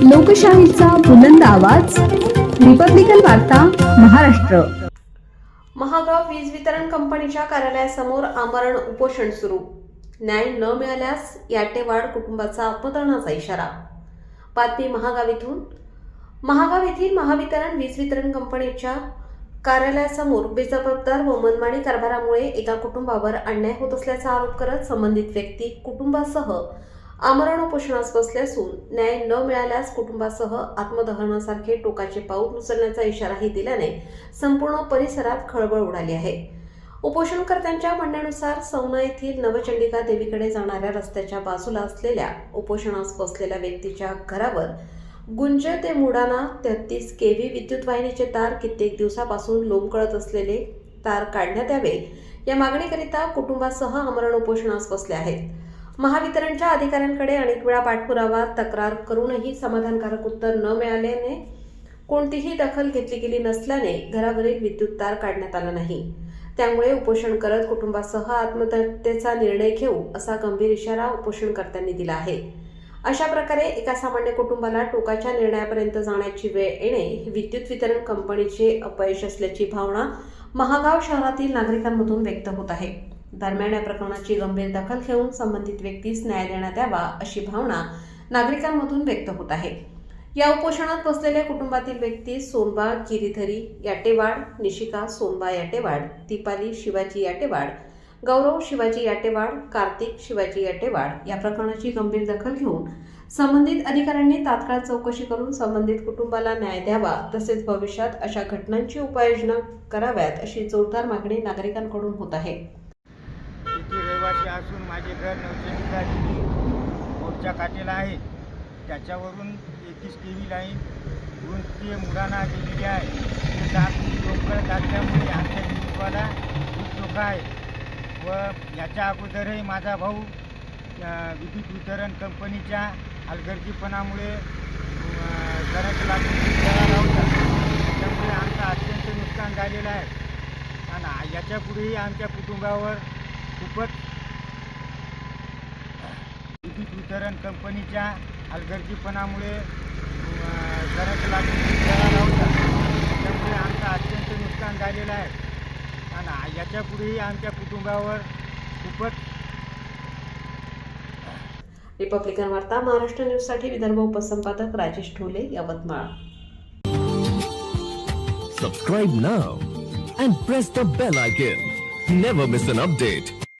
लोकशाहीचा बुलंद आवाज, रिपब्लिकन वार्ता, महाराष्ट्र. महागाव वीज वितरण कंपनीच्या कार्यालयासमोर आमरण उपोषण सुरू. न्याय न मिळाल्यास याटेवाड कुटुंबाचा आत्मदहनाचा इशारा. बातमी महागाव येथील महावितरण वीज वितरण कंपनीच्या कार्यालयासमोर बेजबाबदार व मनमानी कारभारामुळे एका कुटुंबावर अन्याय होत असल्याचा आरोप करत संबंधित व्यक्ती कुटुंबासह आमरण उपोषणास बसले असून न्याय न मिळाल्यास कुटुंबासह आत्मदहनासारखे टोकाचे पाऊल उचलण्याचा इशाराही दिल्याने संपूर्ण परिसरात खळबळ उडाली आहे. उपोषणकर्त्यांच्या म्हणण्यानुसार सौना येथील नवचंडिका देवीकडे जाणाऱ्या रस्त्याच्या बाजूला असलेल्या उपोषणास बसलेल्या व्यक्तीच्या घरावर गुंज ते मुडाना 33 kV विद्युत वाहिनीचे तार कित्येक दिवसापासून लोंबकळत असलेले तार काढण्यात यावे या मागणीकरिता कुटुंबासह आमरण उपोषणास बसले आहेत. महावितरणच्या अधिकाऱ्यांकडे अनेक वेळा पाठपुरावा तक्रार करूनही समाधानकारक उत्तर न मिळाल्याने कोणतीही दखल घेतली गेली नसल्याने घरावरील विद्युत तार काढण्यात आला नाही. त्यामुळे उपोषण करत कुटुंबासह आत्महत्येचा निर्णय घेऊ असा गंभीर इशारा उपोषणकर्त्यांनी दिला आहे. अशा प्रकारे एका सामान्य कुटुंबाला टोकाच्या निर्णयापर्यंत जाण्याची वेळ येणे ही विद्युत वितरण कंपनीचे अपयश असल्याची भावना महागाव शहरातील नागरिकांमधून व्यक्त होत आहे. दरम्यान या प्रकरणाची गंभीर दखल घेऊन संबंधित व्यक्तीस न्याय देण्यात यावा अशी भावना नागरिकांमधून व्यक्त होत आहे. या उपोषणात बसलेल्या कुटुंबातील व्यक्ती सोनबा गिरीधरी याटेवाड, निशिका सोनबा याटेवाड, दीपाली शिवाजी याटेवाड, गौरव शिवाजी याटेवाड, कार्तिक शिवाजी याटेवाड या प्रकरणाची गंभीर दखल घेऊन संबंधित अधिकाऱ्यांनी तात्काळ चौकशी करून संबंधित कुटुंबाला न्याय द्यावा तसेच भविष्यात अशा घटनांची उपाययोजना कराव्यात अशी जोरदार मागणी नागरिकांकडून होत आहे. रहिवासी असून माझे घर नवचंडिका देवी रोडच्या काठेला आहे. त्याच्यावरून 31 kV लाईन गुंज ते मुडाना गेलेली आहे. ते तार लोंबकळत असल्यामुळे आमच्या कुटुंबाला खूप धोका आहे व याच्या अगोदरही माझा भाऊ विद्युत वितरण कंपनीच्या हलगर्जीपणामुळे घराच्या लागून जळाला होता. त्यामुळे आमचं अत्यंत नुकसान झालेलं आहे आणि याच्यापुढेही आमच्या कुटुंबावर खूपच विद्युत वितरण कंपनीच्या हलगर्जीपणामुळे घराच्या लागून जळाला होता. त्यामुळे आमचं अत्यंत नुकसान झालेलं आहे आणि याच्यापुढेही आमच्या कुटुंबावर खूपच. रिपब्लिकन वार्ता महाराष्ट्र न्यूजसाठी Vidarbha उपसंपादक Rajesh Dhole, Yavatmal. Subscribe now and press the bell icon. Never miss an update.